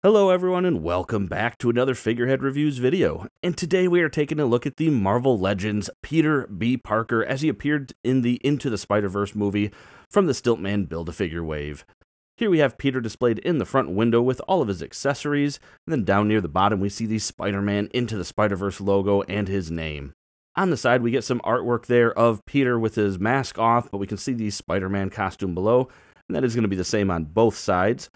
Hello everyone and welcome back to another Figurehead Reviews video. And today we are taking a look at the Marvel Legends Peter B. Parker as he appeared in the Into the Spider-Verse movie from the Stilt-Man Build-A-Figure wave. Here we have Peter displayed in the front window with all of his accessories, and then down near the bottom we see the Spider-Man Into the Spider-Verse logo and his name. On the side we get some artwork there of Peter with his mask off, but we can see the Spider-Man costume below, and that is going to be the same on both sides.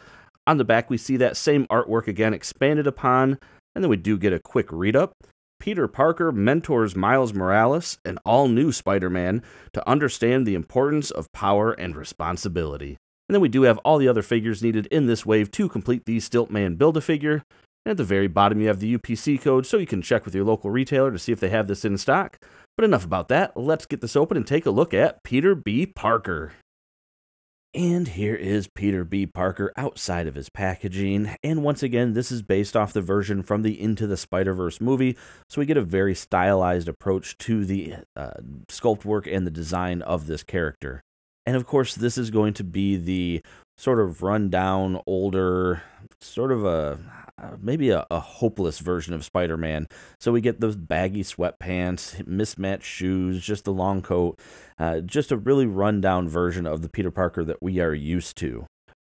On the back, we see that same artwork again expanded upon, and then we do get a quick read-up. Peter Parker mentors Miles Morales, an all-new Spider-Man, to understand the importance of power and responsibility. And then we do have all the other figures needed in this wave to complete the Stilt-Man Build-A-Figure. And at the very bottom, you have the UPC code, so you can check with your local retailer to see if they have this in stock. But enough about that. Let's get this open and take a look at Peter B. Parker. And here is Peter B. Parker outside of his packaging, and once again, this is based off the version from the Into the Spider-Verse movie, so we get a very stylized approach to the sculpt work and the design of this character. And of course, this is going to be the sort of run-down, older, sort of maybe a hopeless version of Spider-Man. So we get those baggy sweatpants, mismatched shoes, just the long coat, just a really run-down version of the Peter Parker that we are used to.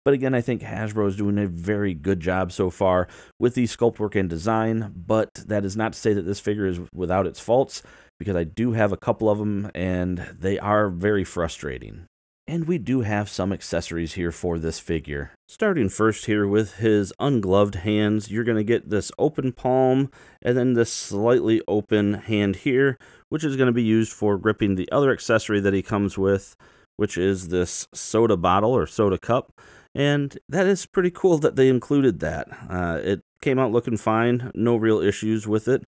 But again, I think Hasbro is doing a very good job so far with the sculpt work and design, but that is not to say that this figure is without its faults, because I do have a couple of them, and they are very frustrating. And we do have some accessories here for this figure. Starting first here with his ungloved hands, you're going to get this open palm and then this slightly open hand here, which is going to be used for gripping the other accessory that he comes with, which is this soda bottle or soda cup. And that is pretty cool that they included that. It came out looking fine, no real issues with it.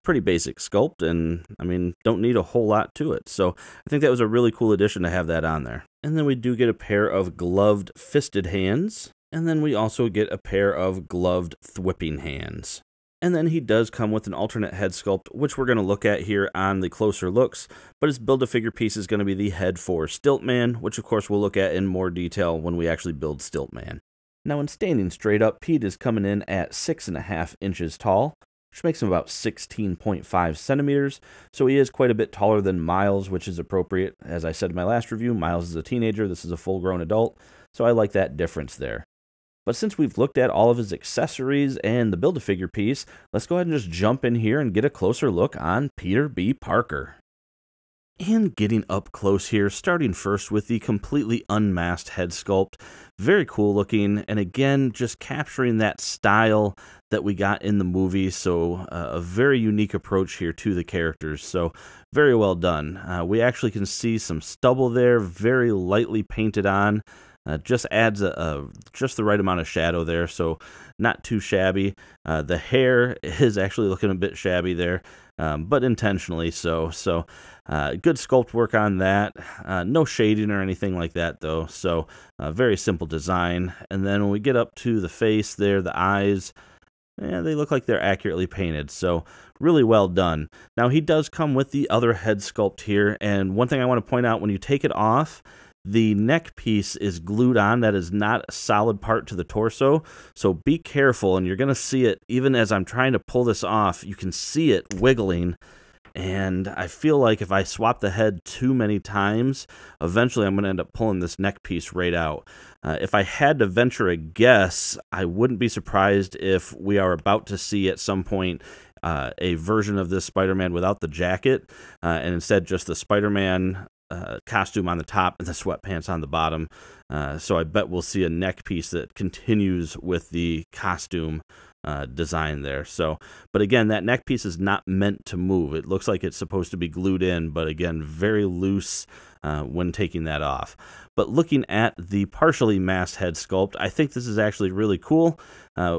Pretty basic sculpt, and I mean, don't need a whole lot to it. So I think that was a really cool addition to have that on there. And then we do get a pair of gloved fisted hands, and then we also get a pair of gloved thwipping hands. And then he does come with an alternate head sculpt, which we're going to look at here on the closer looks, but his Build-A-Figure piece is going to be the head for Stilt-Man, which of course we'll look at in more detail when we actually build Stilt-Man. Now in standing straight up, Pete is coming in at 6.5 inches tall, which makes him about 16.5 centimeters, so he is quite a bit taller than Miles, which is appropriate. As I said in my last review, Miles is a teenager, this is a full-grown adult, so I like that difference there. But since we've looked at all of his accessories and the Build-A-Figure piece, let's go ahead and just jump in here and get a closer look on Peter B. Parker. And getting up close here, starting first with the completely unmasked head sculpt. Very cool looking, and again, just capturing that style that we got in the movie, so a very unique approach here to the characters, so very well done. We actually can see some stubble there, very lightly painted on. Just adds just the right amount of shadow there, so not too shabby. The hair is actually looking a bit shabby there, but intentionally so. Good sculpt work on that. No shading or anything like that, though, so very simple design. And then when we get up to the face there, the eyes, they look like they're accurately painted, so really well done. Now, he does come with the other head sculpt here, and one thing I want to point out, when you take it off, the neck piece is glued on. That is not a solid part to the torso, so be careful, and you're going to see it even as I'm trying to pull this off. You can see it wiggling, and I feel like if I swap the head too many times, eventually I'm going to end up pulling this neck piece right out. If I had to venture a guess, I wouldn't be surprised if we are about to see at some point a version of this Spider-Man without the jacket, and instead just the Spider-Man costume on the top and the sweatpants on the bottom. So I bet we'll see a neck piece that continues with the costume design there. So, but again, that neck piece is not meant to move. It looks like it's supposed to be glued in, but again, very loose when taking that off. But looking at the partially masked head sculpt, I think this is actually really cool.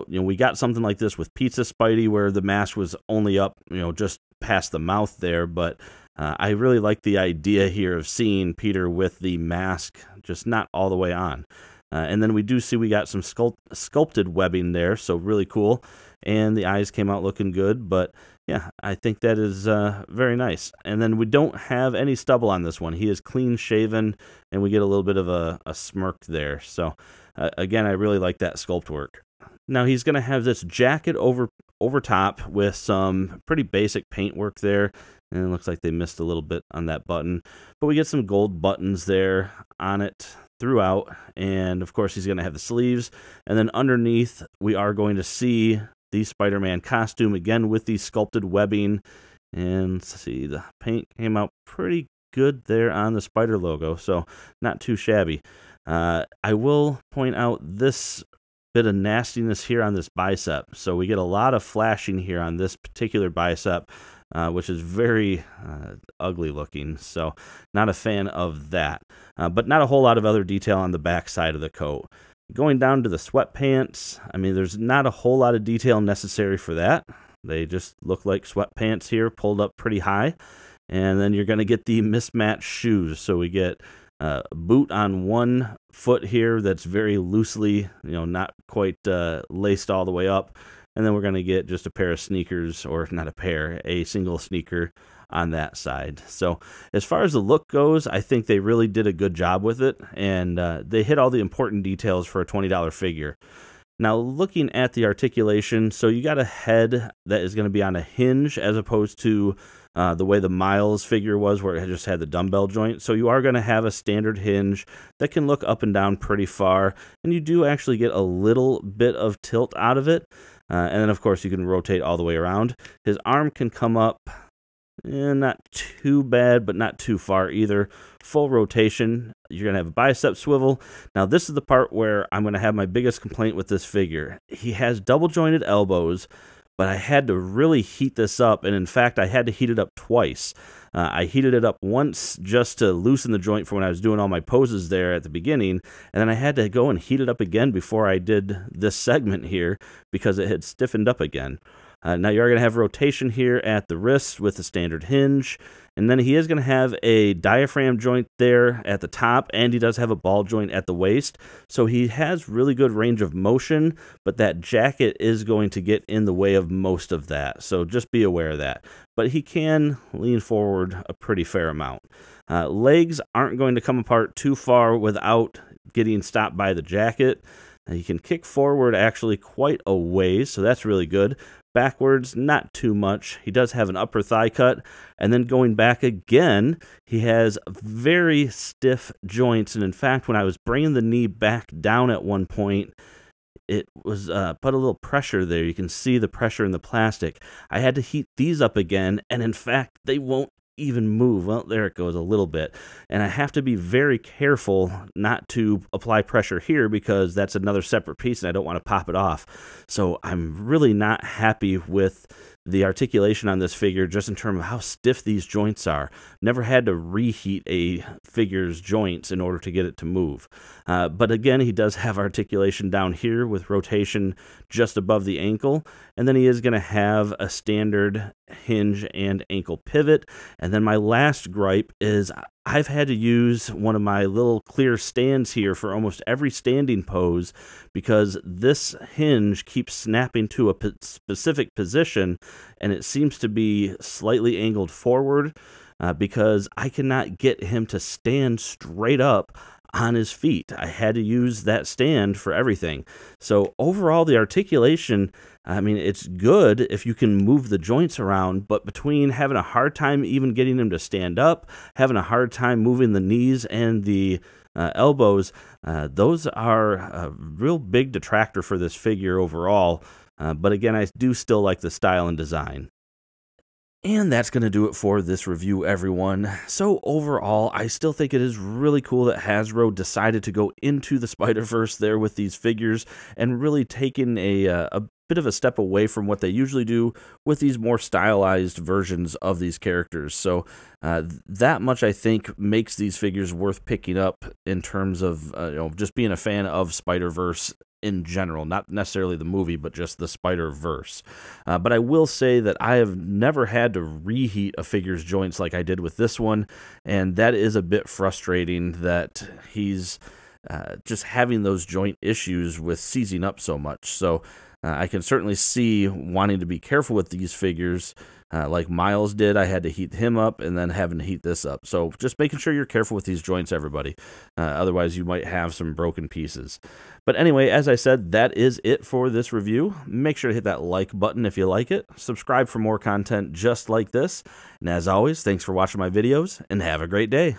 We got something like this with Pizza Spidey, where the mask was only up, just past the mouth there, but I really like the idea here of seeing Peter with the mask just not all the way on. And then we do see we got some sculpted webbing there, so really cool. And the eyes came out looking good, but yeah, I think that is very nice. And then we don't have any stubble on this one. He is clean shaven, and we get a little bit of a smirk there. So again, I really like that sculpt work. Now he's going to have this jacket over top with some pretty basic paintwork there. And it looks like they missed a little bit on that button. But we get some gold buttons there on it throughout. And of course, he's going to have the sleeves. And then underneath, we are going to see the Spider-Man costume again with the sculpted webbing. And let's see, the paint came out pretty good there on the spider logo. So not too shabby. I will point out this bit of nastiness here on this bicep. So we get a lot of flashing here on this particular bicep, which is very ugly looking. So not a fan of that. But not a whole lot of other detail on the back side of the coat. Going down to the sweatpants, I mean, there's not a whole lot of detail necessary for that. They just look like sweatpants here, pulled up pretty high. And then you're going to get the mismatched shoes. So we get a boot on one foot here that's very loosely, not quite laced all the way up. And then we're going to get just a pair of sneakers, or not a pair, a single sneaker on that side. So as far as the look goes, I think they really did a good job with it. And they hit all the important details for a $20 figure. Now, looking at the articulation, so you got a head that is going to be on a hinge as opposed to the way the Miles figure was, where it just had the dumbbell joint. So you are going to have a standard hinge that can look up and down pretty far, and you do actually get a little bit of tilt out of it. And then, of course, you can rotate all the way around. His arm can come up, not too bad, but not too far either. Full rotation. You're going to have a bicep swivel. Now, this is the part where I'm going to have my biggest complaint with this figure. He has double jointed elbows, but I had to really heat this up, and in fact, I had to heat it up twice. I heated it up once just to loosen the joint for when I was doing all my poses there at the beginning, and then I had to go and heat it up again before I did this segment here because it had stiffened up again. Now you're going to have rotation here at the wrist with the standard hinge, and then he is going to have a diaphragm joint there at the top, and he does have a ball joint at the waist, so he has really good range of motion, but that jacket is going to get in the way of most of that, so just be aware of that. But he can lean forward a pretty fair amount. Legs aren't going to come apart too far without getting stopped by the jacket. He can kick forward actually quite a ways, so that's really good. Backwards, not too much. He does have an upper thigh cut, and then going back again, he has very stiff joints, and in fact, when I was bringing the knee back down at one point, it was put a little pressure there. You can see the pressure in the plastic. I had to heat these up again, and in fact, they won't even move. Well, there it goes a little bit. And I have to be very careful not to apply pressure here because that's another separate piece and I don't want to pop it off. So I'm really not happy with the articulation on this figure just in terms of how stiff these joints are. Never had to reheat a figure's joints in order to get it to move. But again, he does have articulation down here with rotation just above the ankle. And then he is going to have a standard hinge and ankle pivot. And then my last gripe is I've had to use one of my little clear stands here for almost every standing pose because this hinge keeps snapping to a specific position, and it seems to be slightly angled forward because I cannot get him to stand straight up on his feet. I had to use that stand for everything. So overall, the articulation, I mean, it's good if you can move the joints around, but between having a hard time even getting him to stand up, having a hard time moving the knees and the elbows, those are a real big detractor for this figure overall. But again, I do still like the style and design. And that's going to do it for this review, everyone. So overall, I still think it is really cool that Hasbro decided to go into the Spider-Verse there with these figures and really taking a bit of a step away from what they usually do with these more stylized versions of these characters. So that much, I think, makes these figures worth picking up in terms of just being a fan of Spider-Verse in general, not necessarily the movie, but just the Spider-Verse. But I will say that I have never had to reheat a figure's joints like I did with this one, and that is a bit frustrating that he's just having those joint issues with seizing up so much. So I can certainly see wanting to be careful with these figures. Like Miles did, I had to heat him up and then having to heat this up. So just making sure you're careful with these joints, everybody. Otherwise, you might have some broken pieces. But anyway, as I said, that is it for this review. Make sure to hit that like button if you like it. Subscribe for more content just like this. And as always, thanks for watching my videos, and have a great day.